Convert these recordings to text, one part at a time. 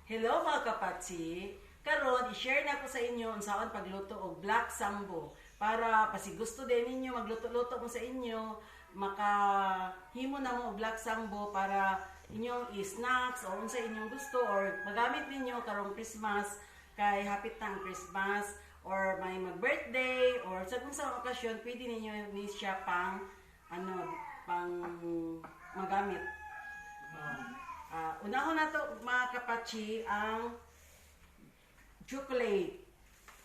Hello mga kapatsi! Karon i-share na ko sa inyo ang saan pagluto og black sambo para pasi gusto din ninyo magluto-luto mo sa inyo makahimo na mo og black sambo para inyong i-snacks o unsa inyong gusto or magamit ninyo karong Christmas kay hapit na ang Christmas or may mag-birthday or sa kung sa okasyon pwede ninyo ni siya pang pang magamit. Unahon na to mga kapatsi ang chocolate.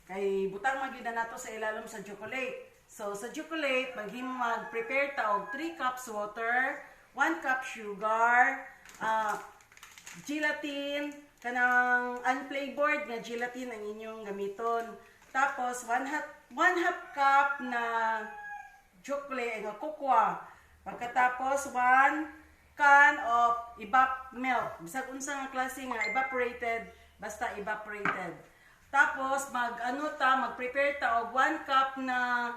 Kay butang magyud na to sa ilalom sa chocolate. So sa chocolate, mag-prepare ta og 3 cups water, 1 cup sugar, gelatin, kanang unflavored nga gelatin ang inyong gamiton. Tapos 1 half cup na chocolate nga cocoa. Pagkatapos 1 can of evap milk. Bisag unsa nga klase nga evaporated, basta evaporated. Tapos mag-prepare ta og 1 cup na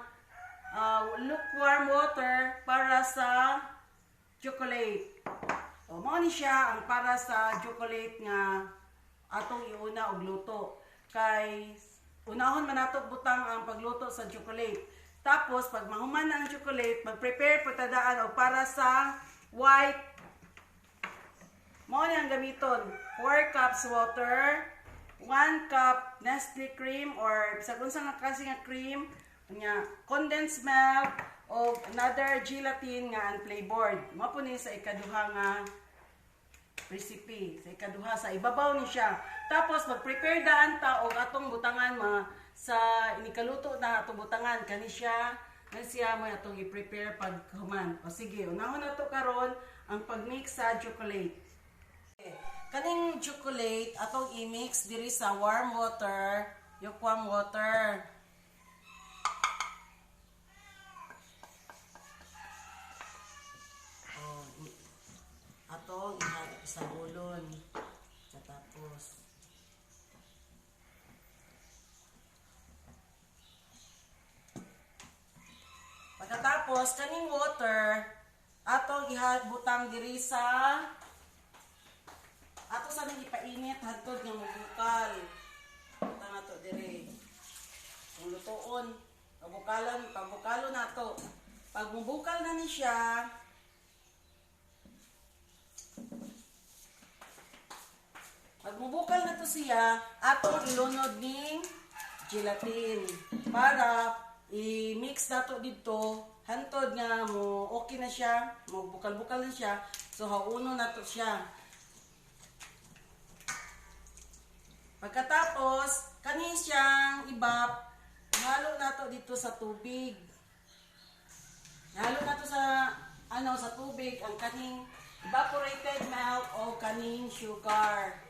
lukewarm water para sa chocolate. O mao ni siya ang para sa chocolate nga atong iuna og luto. Kay unahon man nato butang ang pagluto sa chocolate. Tapos pag mahuman na ang chocolate, mag-prepare po tadaan og para sa white. Mao ni ang gamiton 4 cups water, 1 cup Nestle cream or bisag unsa nga klase nga cream, nya condensed milk o another gelatin nga unflavored. Mao po ni sa ikaduha nga recipe. Sa ikaduha sa ibabaw ni siya. Tapos mag-prepare daan ta og atong butangan sa inikaluto na atong butangan kani siya mo atong i-prepare pag human. O sige, unahon na to karon ang pag-mix sa chocolate. Kaning chocolate atong i-mix diri sa warm water, lukewarm water. Atong ihalo sa ulon. Tapos pagkatapos kaning water atong butang diri sa ato sa nang ipainit hangtod nga mabukal. Butang ato diri. Kung lutoon, pabukalon nato. Pag mubukal na ni siya, pag mubukal na to siya, atong ilunod ning gelatin para i-mix nato dito hantod nga mo okay na siya, mo bukal-bukal na siya. So hauno nato siya. Pagkatapos, kani siyang ibap, halo nato dito sa tubig. Halo nato sa sa tubig ang kaning evaporated milk o kaning sugar.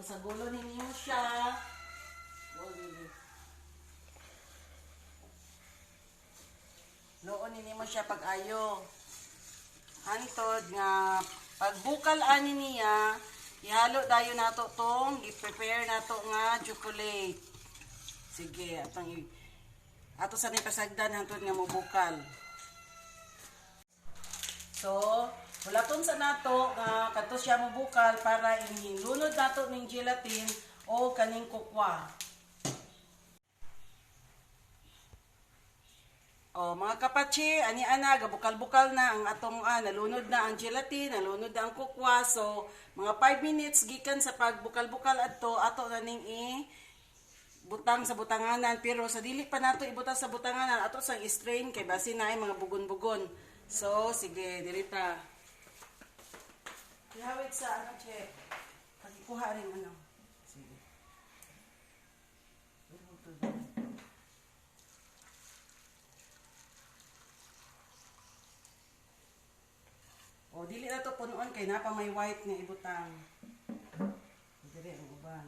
Sa gulo ninyo siya. Loon ninyo siya pag-ayo. Hantod nga pagbukal ani niya, ihalo dayon nato tong i-prepare nato nga chocolate. Sige, ato sa ni pasagdan hantod nga mobukal. So, bulaton sa nato nga kadto siya mobukal para inhilunod nato ning gelatin o kaning cocoa. O mga kapatsi, ani-ana gabukal-bukal na ang atong nalunod na ang gelatin, nalunod na ang cocoa. So, mga 5 minutes gikan sa pagbukal-bukal ato na ning butang sa butanganan, pero sa dili pa nato ibutang sa butanganan ato sang strain kay basin na ay mga bugon-bugon. So, sige, dirita. Ihawid sa check. Pagikuha rin Sige. O, dili na to punuan kay napa may white nga ibutang. Dire ang uban.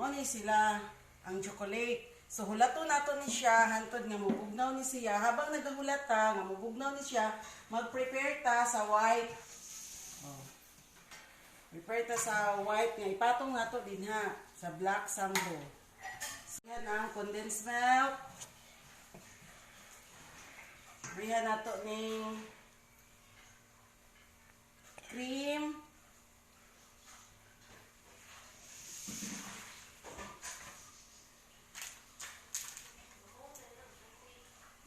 Mao ni sila ang chocolate. So hulaton nato ni siya hantod nga mubugnaw ni siya. Habang nagahulata nga mubugnaw ni siya, mag-prepare ta sa white. Oh. Prepare ta sa white nga ipatong nato din ha sa black sambo. So yan ang condensed milk. Rihan nato ning cream.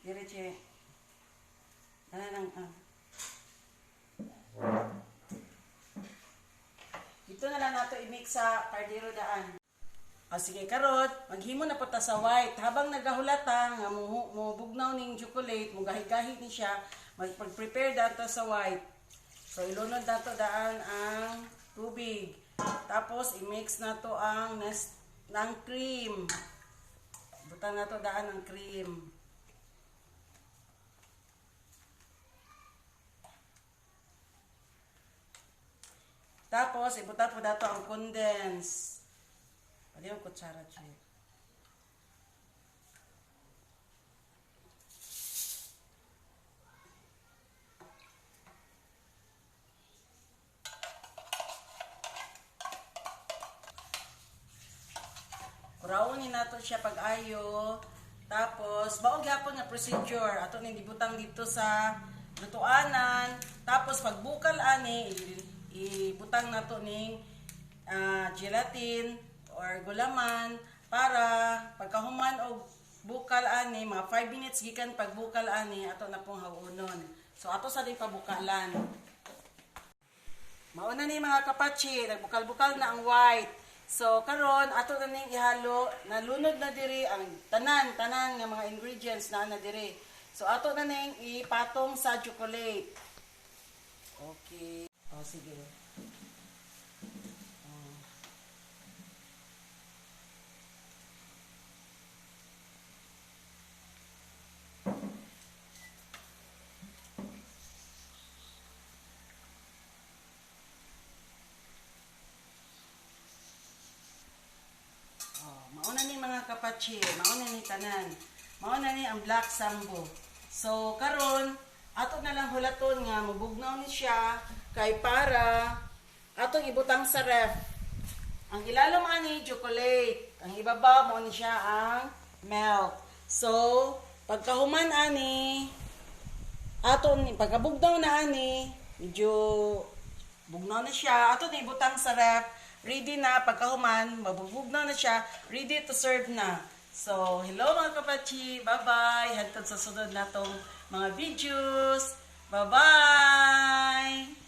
Diretso. Ano lang Ito na lang nato i-mix sa kardero daan. O sige karot, maghimo na po ta sa white. Habang nagahulata nga mubugnaw ning chocolate, mugahi-gahi ni siya, mag-prepare dato sa white. So ilunod dato daan ang tubig. Tapos i-mix nato ang cream. Butang nato daan ang cream. Tapos, ibutan po dato ang condense. Pwede yung kutsara, Che. Kurawunin nato siya pag-ayo. Tapos, baog yapon nga procedure. Ato nang dibutang dito sa lutuanan. Tapos, pagbukal ani, ibutang nato ning gelatin or gulaman para pagkahuman og bukal ani mga 5 minutes gikan pagbukal ani ato na pong hawunon. So ato sa din pabukalan. Mauna ni mga kapatsi, nagbukal-bukal na ang white. So karon ato na ning ihalo, nalunod na diri ang tanan nga mga ingredients na diri. So ato na ning ipatong sa chocolate. Okay. O, sige. Mauna ni mga kapatsi, mauna ni tanan. Mauna ni ang black sambo. So, karon ato na lang hulaton nga mubugnaw ni siya kay para atong ibutang sa ref. Ang ilalom ani chocolate, ang ibabaw mo ni siya ang milk. So, pagkahuman ani aton pagkabugnaw na ani, medyo bugnaw na siya, aton ibutang sa ref. Ready na pagkahuman, mabubugnaw na siya, ready to serve na. So, hello mga kapatsi, bye-bye. Hantod sa sunod natong mga videos. Bye-bye!